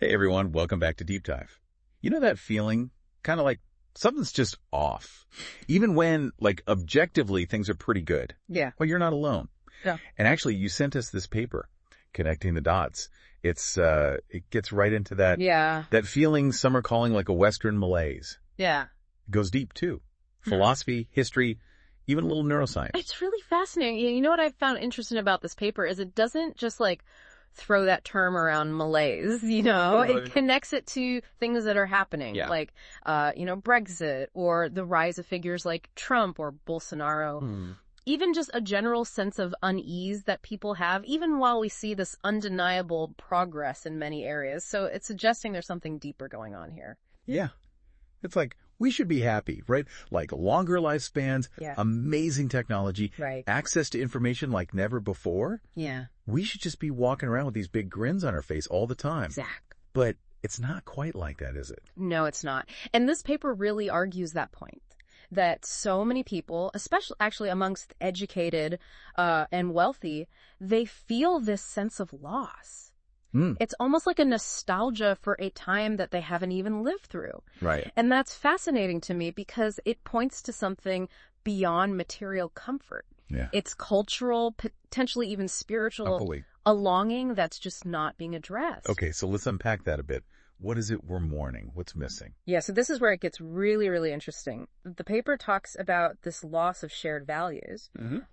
Hey everyone, welcome back to Deep Dive. You know that feeling? Kind of like something's just off. Even when, objectively things are pretty good. Yeah. Well, you're not alone. Yeah. And actually, you sent us this paper, Connecting the Dots. It gets right into that. Yeah. That feeling some are calling like a Western malaise. Yeah. It goes deep too. Philosophy, history, even a little neuroscience. It's really fascinating. You know what I found interesting about this paper is it doesn't just throw that term around malaise, it connects it to things that are happening, Brexit or the rise of figures like Trump or Bolsonaro. Even just a general sense of unease that people have, even while we see this undeniable progress in many areas. So it's suggesting there's something deeper going on here. Yeah. It's like, we should be happy, right? Like longer lifespans, amazing technology, access to information like never before. Yeah. We should just be walking around with these big grins on our face all the time. Exactly. But it's not quite like that, is it? No, it's not. And this paper really argues that point. That so many people, especially actually amongst educated and wealthy, they feel this sense of loss. It's almost like a nostalgia for a time that they haven't even lived through. Right. And that's fascinating to me because it points to something beyond material comfort. Yeah. It's cultural, potentially even spiritual, a longing that's just not being addressed. Okay, so let's unpack that a bit. What is it we're mourning? What's missing? Yeah, so this is where it gets really, really interesting. The paper talks about this loss of shared values,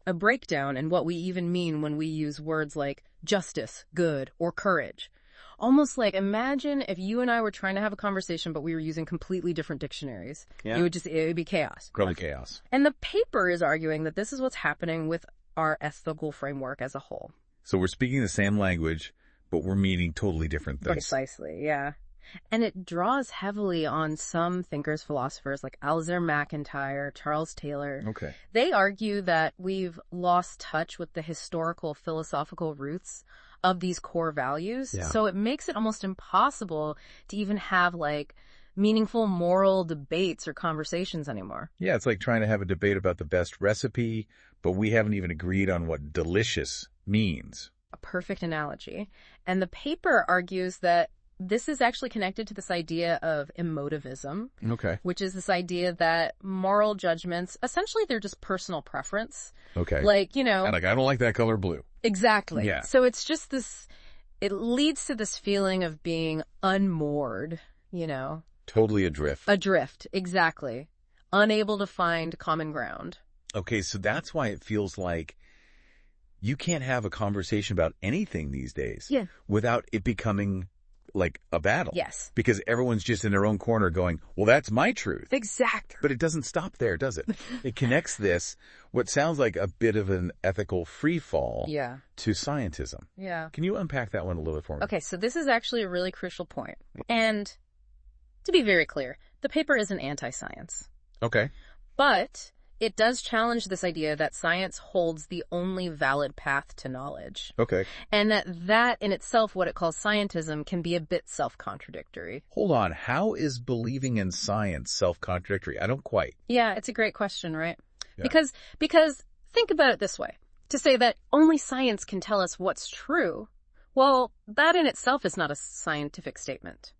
a breakdown in what we even mean when we use words like justice, good, or courage. Almost like imagine if you and I were trying to have a conversation, but we were using completely different dictionaries. Yeah. It would be chaos. Probably chaos. And the paper is arguing that this is what's happening with our ethical framework as a whole. So we're speaking the same language, but we're meaning totally different things. Precisely, yeah. And it draws heavily on some thinkers, philosophers like Alasdair MacIntyre, Charles Taylor. Okay. They argue that we've lost touch with the historical philosophical roots of these core values. Yeah. So it makes it almost impossible to even have meaningful moral debates or conversations anymore. Yeah, it's like trying to have a debate about the best recipe, but we haven't even agreed on what delicious means. A perfect analogy. And the paper argues that this is actually connected to this idea of emotivism. Okay. Which is this idea that moral judgments, essentially they're just personal preference. Okay. And I don't like that color blue. Exactly. Yeah. So it's just it leads to this feeling of being unmoored, Totally adrift. Adrift, exactly. Unable to find common ground. Okay, so that's why it feels like you can't have a conversation about anything these days without it becoming like a battle. Yes. Because everyone's just in their own corner going, well, that's my truth. Exactly. But it doesn't stop there, does it? It connects what sounds like a bit of an ethical free fall to scientism. Yeah. Can you unpack that one a little bit for me? Okay, so this is actually a really crucial point. And to be very clear, the paper isn't anti-science. Okay. But it does challenge this idea that science holds the only valid path to knowledge. Okay. And that in itself, what it calls scientism, can be a bit self-contradictory. Hold on. How is believing in science self-contradictory? I don't quite. Yeah, it's a great question, right? Yeah. Because think about it this way. To say that only science can tell us what's true, well, that in itself is not a scientific statement.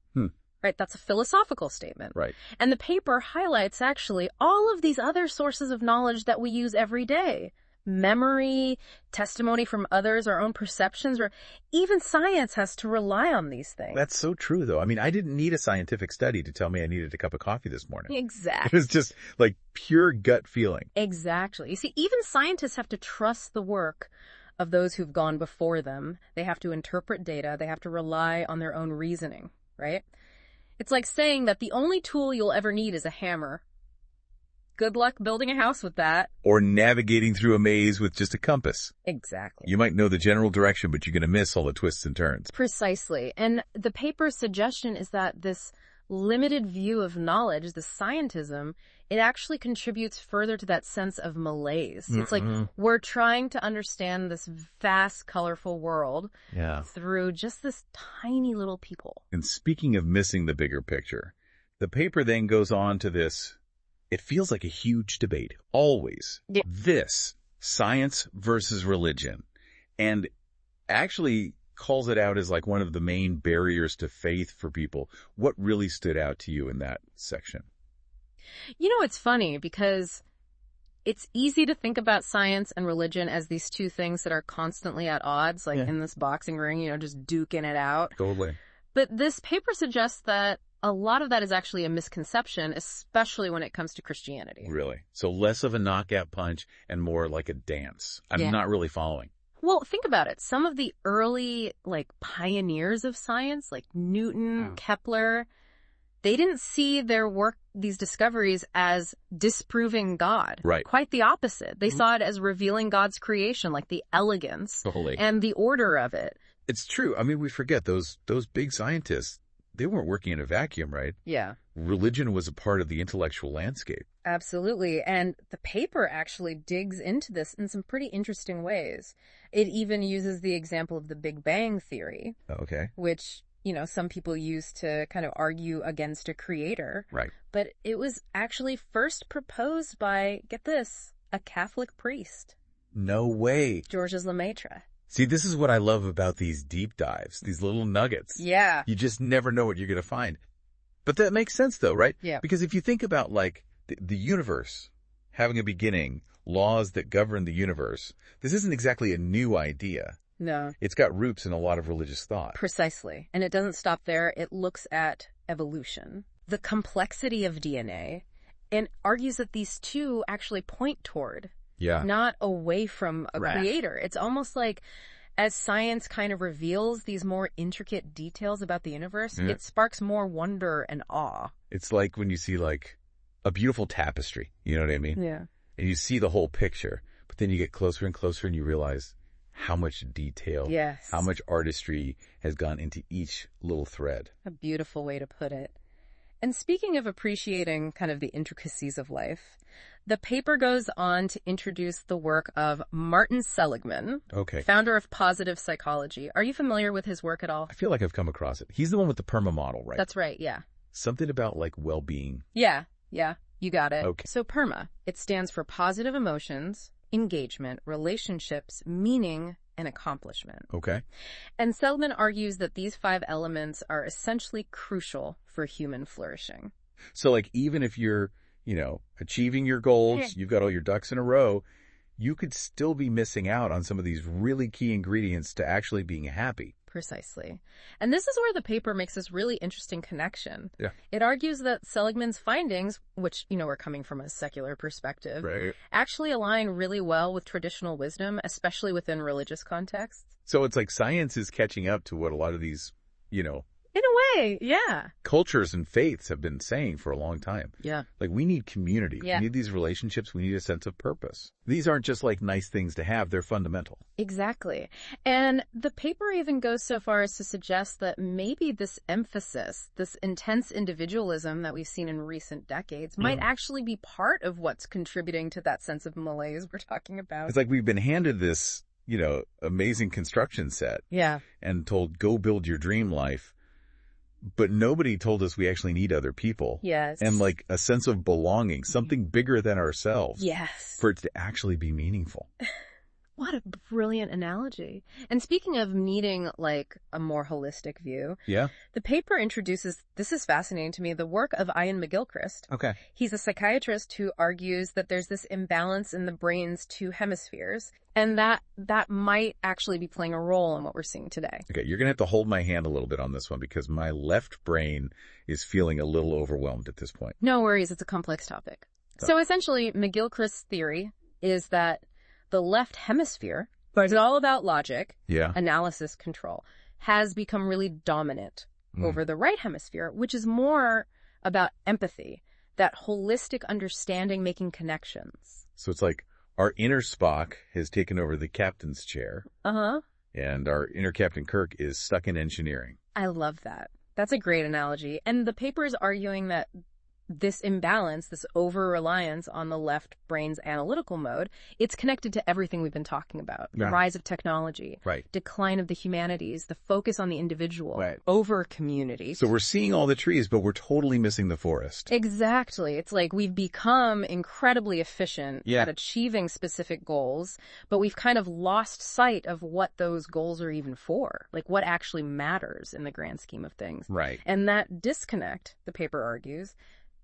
Right? That's a philosophical statement. Right. And the paper highlights actually all of these other sources of knowledge that we use every day. Memory, testimony from others, our own perceptions, or even science has to rely on these things. That's so true, though. I mean, I didn't need a scientific study to tell me I needed a cup of coffee this morning. Exactly. It was just like pure gut feeling. Exactly. You see, even scientists have to trust the work of those who've gone before them. They have to interpret data. They have to rely on their own reasoning, right? It's like saying that the only tool you'll ever need is a hammer. Good luck building a house with that. Or navigating through a maze with just a compass. Exactly. You might know the general direction, but you're going to miss all the twists and turns. Precisely. And the paper's suggestion is that this limited view of knowledge, the scientism, it actually contributes further to that sense of malaise. It's like we're trying to understand this vast, colorful world through just this tiny little people. And speaking of missing the bigger picture, the paper then goes on to this. It feels like a huge debate, always. Yeah. This, science versus religion. And actually, calls it out as like one of the main barriers to faith for people. What really stood out to you in that section? It's funny because it's easy to think about science and religion as these two things that are constantly at odds, like in this boxing ring, just duking it out. Totally. But this paper suggests that a lot of that is actually a misconception, especially when it comes to Christianity. Really? So less of a knockout punch and more like a dance. I'm not really following. Well, think about it. Some of the early, pioneers of science, like Newton, Kepler, they didn't see their work, these discoveries, as disproving God. Right. Quite the opposite. They saw it as revealing God's creation, like the elegance and the order of it. It's true. I mean, we forget those big scientists, they weren't working in a vacuum, right? Yeah. Religion was a part of the intellectual landscape. Absolutely. And the paper actually digs into this in some pretty interesting ways. It even uses the example of the Big Bang Theory. Okay. Which, some people use to kind of argue against a creator. Right. But it was actually first proposed by, get this, a Catholic priest. No way. Georges Lemaitre. See, this is what I love about these deep dives, these little nuggets. Yeah. You just never know what you're going to find. But that makes sense, though, right? Yeah. Because if you think about, the universe having a beginning, laws that govern the universe, this isn't exactly a new idea. No. It's got roots in a lot of religious thought. Precisely. And it doesn't stop there. It looks at evolution, the complexity of DNA, and argues that these two actually point toward, not away from a creator. It's almost like as science kind of reveals these more intricate details about the universe, it sparks more wonder and awe. It's like when you see a beautiful tapestry, you know what I mean? Yeah. And you see the whole picture, but then you get closer and closer and you realize how much detail, how much artistry has gone into each little thread. A beautiful way to put it. And speaking of appreciating kind of the intricacies of life, the paper goes on to introduce the work of Martin Seligman, founder of positive psychology. Are you familiar with his work at all? I feel like I've come across it. He's the one with the PERMA model, right? That's right, yeah. Something about well-being. Yeah, you got it. Okay. So PERMA, it stands for positive emotions, engagement, relationships, meaning, and accomplishment. Okay. And Seligman argues that these 5 elements are essentially crucial for human flourishing. So even if you're, achieving your goals, you've got all your ducks in a row, you could still be missing out on some of these really key ingredients to actually being happy. Precisely. And this is where the paper makes this really interesting connection. Yeah. It argues that Seligman's findings, which, are coming from a secular perspective, actually align really well with traditional wisdom, especially within religious contexts. So it's like science is catching up to what a lot of these, in a way, yeah. cultures and faiths have been saying for a long time. Yeah. We need community. Yeah. We need these relationships. We need a sense of purpose. These aren't just nice things to have. They're fundamental. Exactly. And the paper even goes so far as to suggest that maybe this emphasis, this intense individualism that we've seen in recent decades might actually be part of what's contributing to that sense of malaise we're talking about. It's like we've been handed this, amazing construction set. Yeah. And told, go build your dream life. But nobody told us we actually need other people. Yes. And a sense of belonging, something bigger than ourselves. Yes. For it to actually be meaningful. What a brilliant analogy. And speaking of needing a more holistic view, the paper introduces, this is fascinating to me, the work of Iain McGilchrist. Okay. He's a psychiatrist who argues that there's this imbalance in the brain's 2 hemispheres, and that might actually be playing a role in what we're seeing today. Okay, you're going to have to hold my hand a little bit on this one because my left brain is feeling a little overwhelmed at this point. No worries, it's a complex topic. So essentially, McGilchrist's theory is that the left hemisphere, which is all about logic, analysis, control, has become really dominant over the right hemisphere, which is more about empathy, that holistic understanding, making connections. So it's like our inner Spock has taken over the captain's chair. And our inner Captain Kirk is stuck in engineering. I love that. That's a great analogy. And the paper is arguing that this imbalance, this over-reliance on the left brain's analytical mode, it's connected to everything we've been talking about. The rise of technology, decline of the humanities, the focus on the individual, over community. So we're seeing all the trees, but we're totally missing the forest. Exactly. It's like we've become incredibly efficient at achieving specific goals, but we've kind of lost sight of what those goals are even for, like what actually matters in the grand scheme of things. Right. And that disconnect, the paper argues,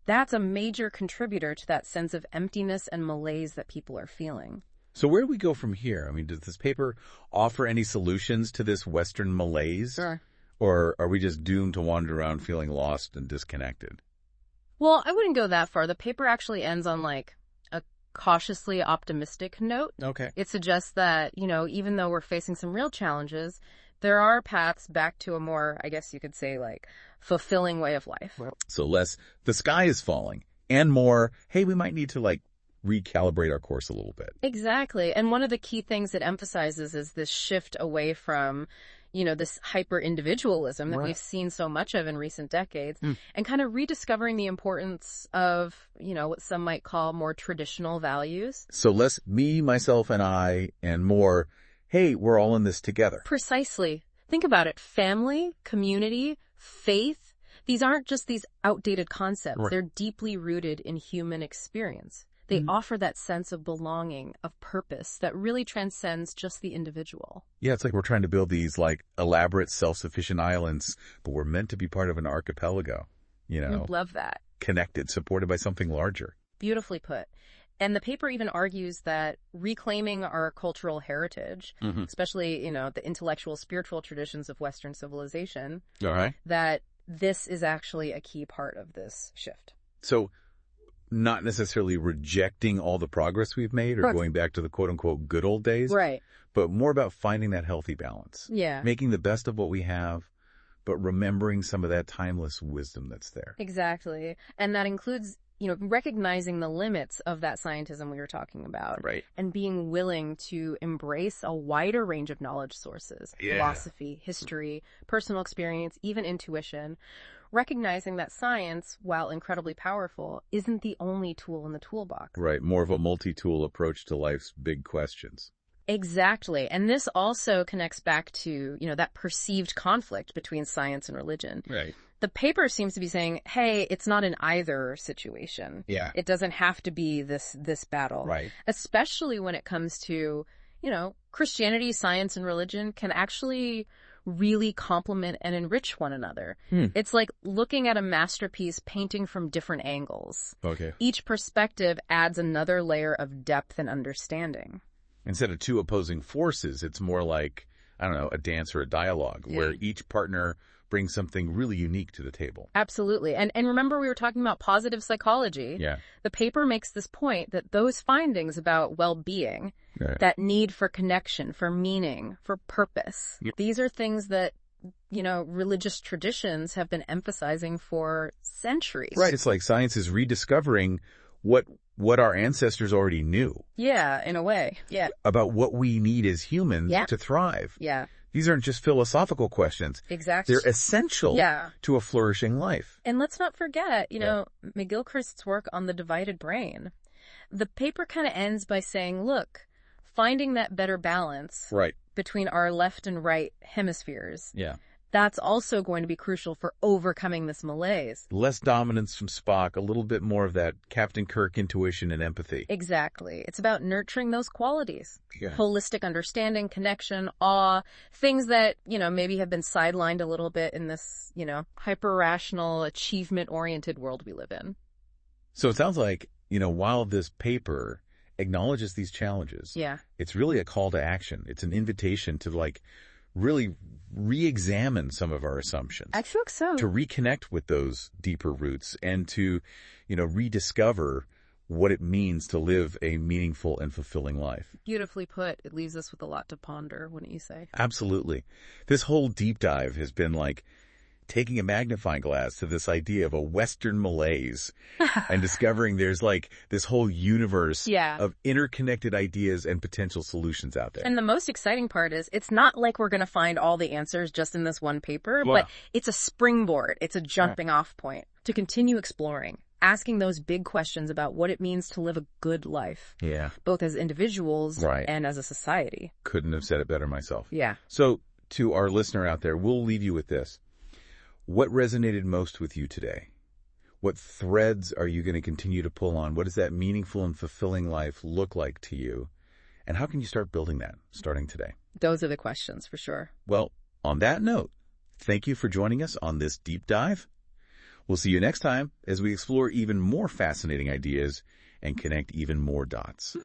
that's a major contributor to that sense of emptiness and malaise that people are feeling. So where do we go from here? I mean, does this paper offer any solutions to this Western malaise? Sure. Or are we just doomed to wander around feeling lost and disconnected? Well, I wouldn't go that far. The paper actually ends on like a cautiously optimistic note. Okay. It suggests that, even though we're facing some real challenges, there are paths back to a more, I guess you could say, like, fulfilling way of life. So less, the sky is falling, and more, hey, we might need to, like, recalibrate our course a little bit. Exactly. And one of the key things it emphasizes is this shift away from, this hyper-individualism that we've seen so much of in recent decades, and kind of rediscovering the importance of, what some might call more traditional values. So less me, myself, and I, and more, hey, we're all in this together. Precisely. Think about it. Family, community, faith, these aren't just these outdated concepts. They're deeply rooted in human experience. They offer that sense of belonging, of purpose that really transcends just the individual. Yeah, it's like we're trying to build these like elaborate self-sufficient islands, but we're meant to be part of an archipelago, Love that. Connected, supported by something larger. Beautifully put. And the paper even argues that reclaiming our cultural heritage, especially, the intellectual, spiritual traditions of Western civilization, that this is actually a key part of this shift. So not necessarily rejecting all the progress we've made or going back to the quote-unquote good old days, but more about finding that healthy balance. Yeah. Making the best of what we have, but remembering some of that timeless wisdom that's there. Exactly. And that includes recognizing the limits of that scientism we were talking about. Right. And being willing to embrace a wider range of knowledge sources, philosophy, history, personal experience, even intuition. Recognizing that science, while incredibly powerful, isn't the only tool in the toolbox. Right. More of a multi-tool approach to life's big questions. Exactly. And this also connects back to, that perceived conflict between science and religion. Right. The paper seems to be saying, hey, it's not an either situation. Yeah. It doesn't have to be this battle. Right. Especially when it comes to, Christianity, science, and religion can actually really complement and enrich one another. It's like looking at a masterpiece painting from different angles. Okay. Each perspective adds another layer of depth and understanding. Instead of two opposing forces, it's more like, I don't know, a dance or a dialogue where each partner brings something really unique to the table. Absolutely. And remember we were talking about positive psychology. Yeah. The paper makes this point that those findings about well-being, that need for connection, for meaning, for purpose, these are things that, religious traditions have been emphasizing for centuries. Right. It's like science is rediscovering what our ancestors already knew. Yeah, in a way. Yeah. About what we need as humans to thrive. Yeah. These aren't just philosophical questions. Exactly. They're essential to a flourishing life. And let's not forget, McGilchrist's work on the divided brain. The paper kind of ends by saying, look, finding that better balance between our left and right hemispheres. Yeah. That's also going to be crucial for overcoming this malaise. Less dominance from Spock, a little bit more of that Captain Kirk intuition and empathy. Exactly. It's about nurturing those qualities. Yeah. Holistic understanding, connection, awe, things that, maybe have been sidelined a little bit in this, hyper-rational, achievement-oriented world we live in. So it sounds like, while this paper acknowledges these challenges, it's really a call to action. It's an invitation to, really re-examine some of our assumptions. I think so. To reconnect with those deeper roots and to, rediscover what it means to live a meaningful and fulfilling life. Beautifully put. It leaves us with a lot to ponder, wouldn't you say? Absolutely. This whole deep dive has been like taking a magnifying glass to this idea of a Western malaise and discovering there's this whole universe of interconnected ideas and potential solutions out there. And the most exciting part is it's not like we're going to find all the answers just in this one paper, but it's a springboard. It's a jumping off point to continue exploring, asking those big questions about what it means to live a good life. Yeah. Both as individuals and as a society. Couldn't have said it better myself. Yeah. So, to our listener out there, we'll leave you with this. What resonated most with you today? What threads are you going to continue to pull on? What does that meaningful and fulfilling life look like to you? And how can you start building that starting today? Those are the questions, for sure. Well, on that note, thank you for joining us on this deep dive. We'll see you next time as we explore even more fascinating ideas and connect even more dots.